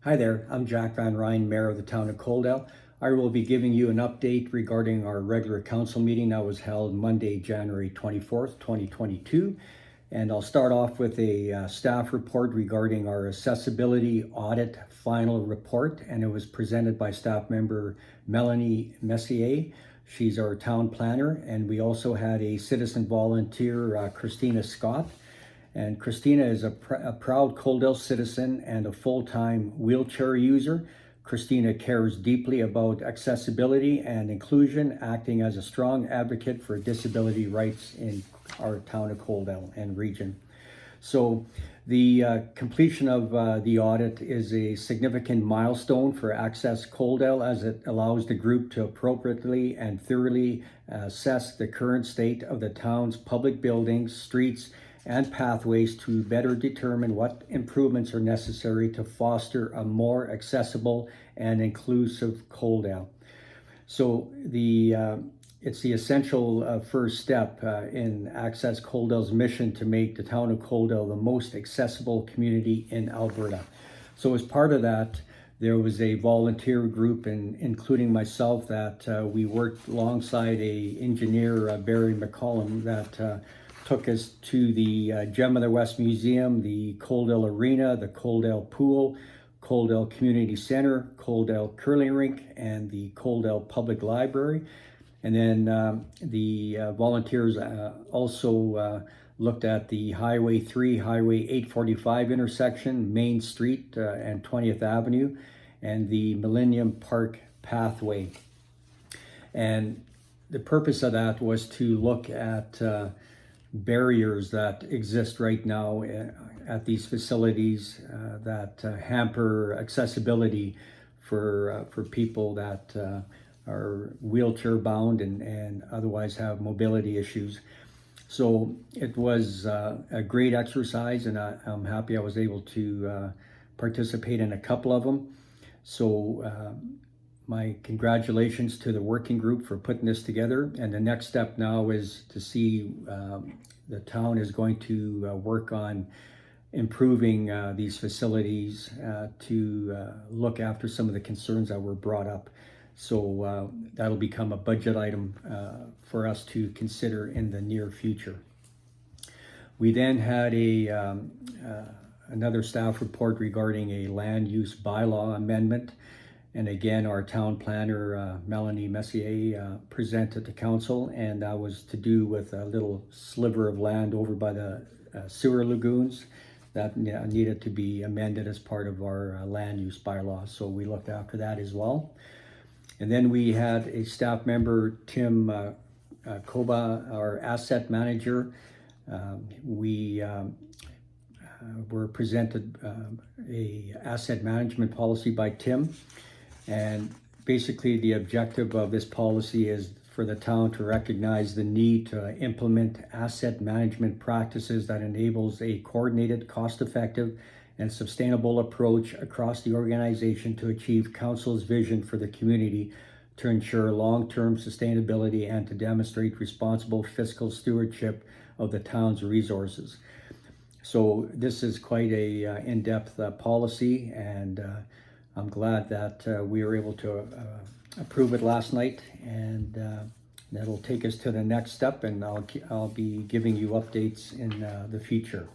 Hi there, I'm Jack Van Ryn, Mayor of the Town of Coaldale. I will be giving you an update regarding our regular council meeting that was held Monday, January 24th, 2022. And I'll start off with a staff report regarding our accessibility audit final report, and it was presented by staff member Melanie Messier. She's our town planner, and we also had a citizen volunteer, Christina Scott. And Christina is a proud Coaldale citizen and a full-time wheelchair user. Christina cares deeply about accessibility and inclusion, acting as a strong advocate for disability rights in our town of Coaldale and region. So the completion of the audit is a significant milestone for Access Coaldale, as it allows the group to appropriately and thoroughly assess the current state of the town's public buildings, streets, and pathways to better determine what improvements are necessary to foster a more accessible and inclusive Coaldale. So it's the essential first step in Access Coaldale's mission to make the town of Coaldale the most accessible community in Alberta. So as part of that, there was a volunteer group, including myself, that we worked alongside a engineer, Barry McCollum, that took us to the Gem of the West Museum, the Coaldale Arena, the Coaldale Pool, Coaldale Community Center, Coaldale Curling Rink, and the Coaldale Public Library. And then the volunteers also looked at the Highway 3, Highway 845 intersection, Main Street and 20th Avenue, and the Millennium Park Pathway. And the purpose of that was to look at barriers that exist right now at these facilities that hamper accessibility for people that are wheelchair bound and otherwise have mobility issues. So it was a great exercise, and I'm happy I was able to participate in a couple of them. So my congratulations to the working group for putting this together. And the next step now is to see the town is going to work on improving these facilities to look after some of the concerns that were brought up. So that'll become a budget item for us to consider in the near future. We then had another staff report regarding a land use bylaw amendment. And again, our town planner, Melanie Messier, presented to council, and that was to do with a little sliver of land over by the sewer lagoons that needed to be amended as part of our land use bylaw. So we looked after that as well. And then we had a staff member, Tim Koba, our asset manager. We were presented a asset management policy by Tim. And basically the objective of this policy is for the town to recognize the need to implement asset management practices that enables a coordinated, cost-effective, and sustainable approach across the organization to achieve council's vision for the community, to ensure long-term sustainability, and to demonstrate responsible fiscal stewardship of the town's resources. So this is quite a in-depth policy, and I'm glad that we were able to approve it last night, and that'll take us to the next step, and I'll be giving you updates in the future.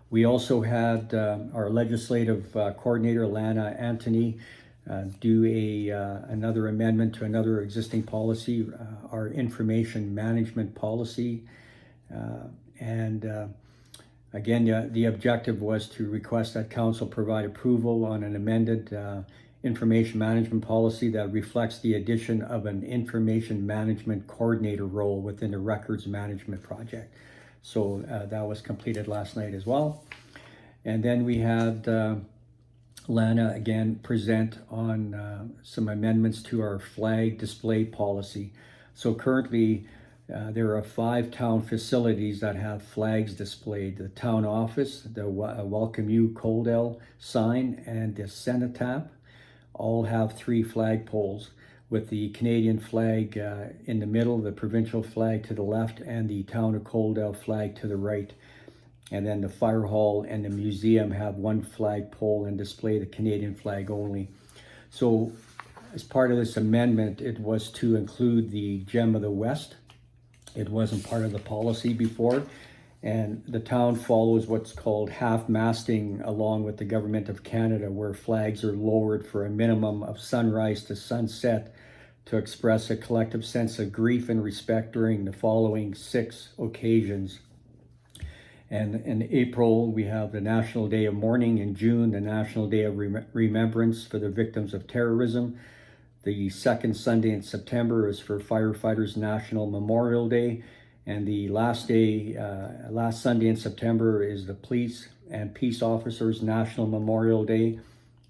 We also had our legislative coordinator, Lana Anthony, do another amendment to another existing policy, our information management policy, and again, the objective was to request that council provide approval on an amended information management policy that reflects the addition of an information management coordinator role within the records management project. So that was completed last night as well. And then we had Lana again present on some amendments to our flag display policy. So currently, there are 5 town facilities that have flags displayed: the town office, the Welcome You Coaldale sign, and the cenotaph. All have 3 flag poles, with the Canadian flag in the middle, the provincial flag to the left, and the town of Coaldale flag to the right. And then the fire hall and the museum have one flagpole and display the Canadian flag only. So as part of this amendment, it was to include the Gem of the West. It wasn't part of the policy before. And the town follows what's called half-masting along with the Government of Canada, where flags are lowered for a minimum of sunrise to sunset to express a collective sense of grief and respect during the following 6 occasions. And in April, we have the National Day of Mourning. In June, the National Day of Remembrance for the victims of terrorism. The second Sunday in September is for Firefighters National Memorial Day. And the last Sunday in September is the Police and Peace Officers National Memorial Day.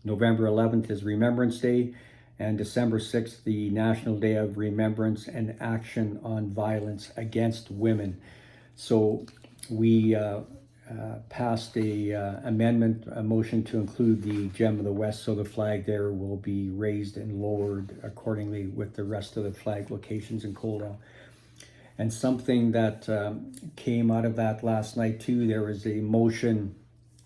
November 11th is Remembrance Day. And December 6th, the National Day of Remembrance and Action on Violence Against Women. So we passed a motion to include the Gem of the West, so the flag there will be raised and lowered accordingly with the rest of the flag locations in Coledale. And something that came out of that last night too, there was a motion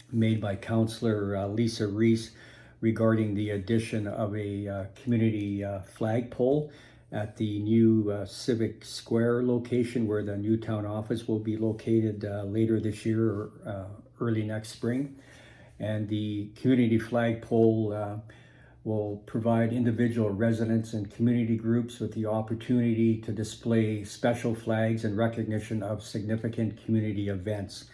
made by Councillor Lisa Reese regarding the addition of a community flagpole at the new Civic Square location where the new town office will be located later this year or early next spring. And the community flagpole will provide individual residents and community groups with the opportunity to display special flags in recognition of significant community events.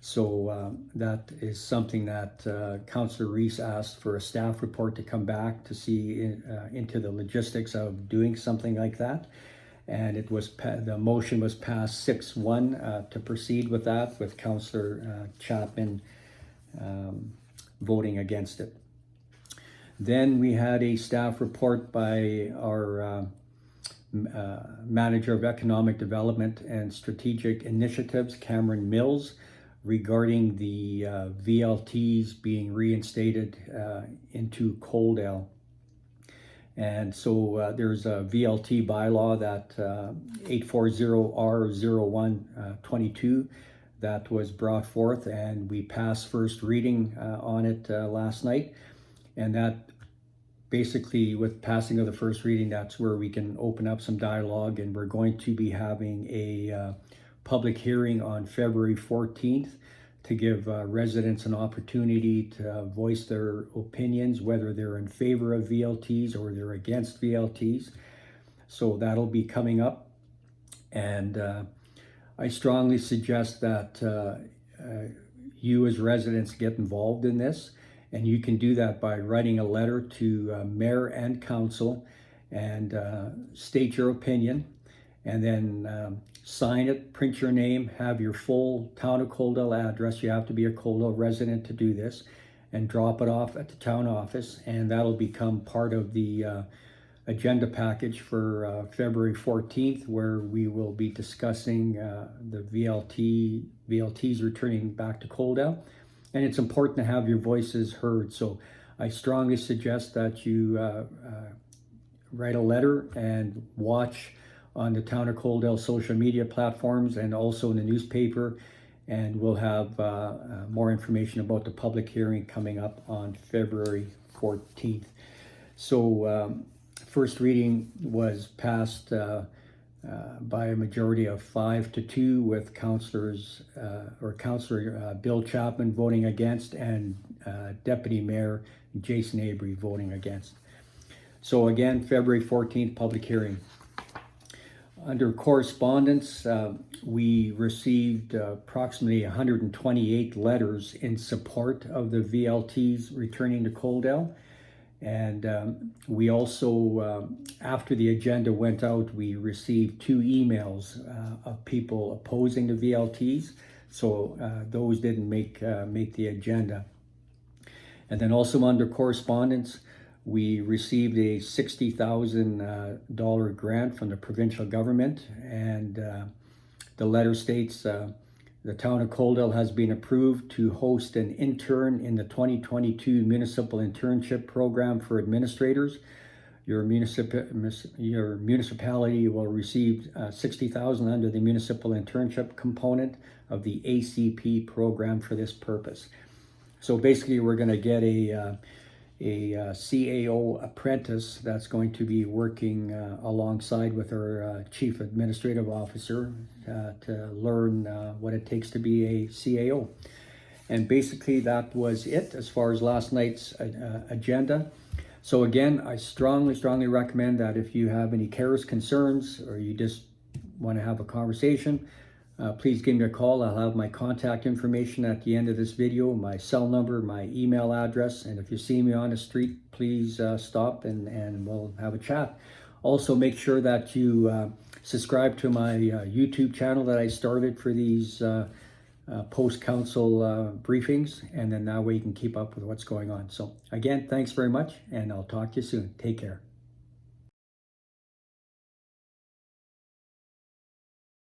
So that is something that Councillor Reese asked for a staff report to come back to see into the logistics of doing something like that. And it was the motion was passed 6-1 to proceed with that, with Councillor Chapman voting against it. Then we had a staff report by our Manager of Economic Development and Strategic Initiatives, Cameron Mills, regarding the VLTs being reinstated into Coledale. And so there's a VLT bylaw that 840R0122 that was brought forth, and we passed first reading on it last night. And that basically, with passing of the first reading, that's where we can open up some dialogue, and we're going to be having a public hearing on February 14th to give residents an opportunity to voice their opinions, whether they're in favor of VLTs or they're against VLTs. So that'll be coming up. And I strongly suggest that you as residents get involved in this. And you can do that by writing a letter to mayor and council and state your opinion, and then sign it, print your name, have your full Town of Coledale address. You have to be a Coledale resident to do this, and drop it off at the town office, and that'll become part of the agenda package for February 14th, where we will be discussing the VLTs returning back to Coledale. And it's important to have your voices heard. So I strongly suggest that you write a letter and watch on the Town of Coledale social media platforms and also in the newspaper. And we'll have more information about the public hearing coming up on February 14th. So first reading was passed by a majority of 5-2, with Councillor Bill Chapman voting against and Deputy Mayor Jason Avery voting against. So again, February 14th, public hearing. Under correspondence, we received approximately 128 letters in support of the VLTs returning to Coledale. And we also, after the agenda went out, we received 2 emails of people opposing the VLTs. So those didn't make the agenda. And then also under correspondence, we received a $60,000 grant from the provincial government. And the letter states, the Town of Coledale has been approved to host an intern in the 2022 Municipal Internship Program for Administrators. your municipality will receive $60,000 under the municipal internship component of the ACP program for this purpose. So basically, we're going to get a CAO apprentice that's going to be working alongside with our chief administrative officer to learn what it takes to be a CAO. And basically that was it as far as last night's agenda. So again, I strongly recommend that if you have any cares, concerns, or you just want to have a conversation, please give me a call. I'll have my contact information at the end of this video, my cell number, my email address, and if you see me on the street, please stop and we'll have a chat. Also, make sure that you subscribe to my YouTube channel that I started for these post-council briefings, and then that way you can keep up with what's going on. So again, thanks very much, and I'll talk to you soon. Take care.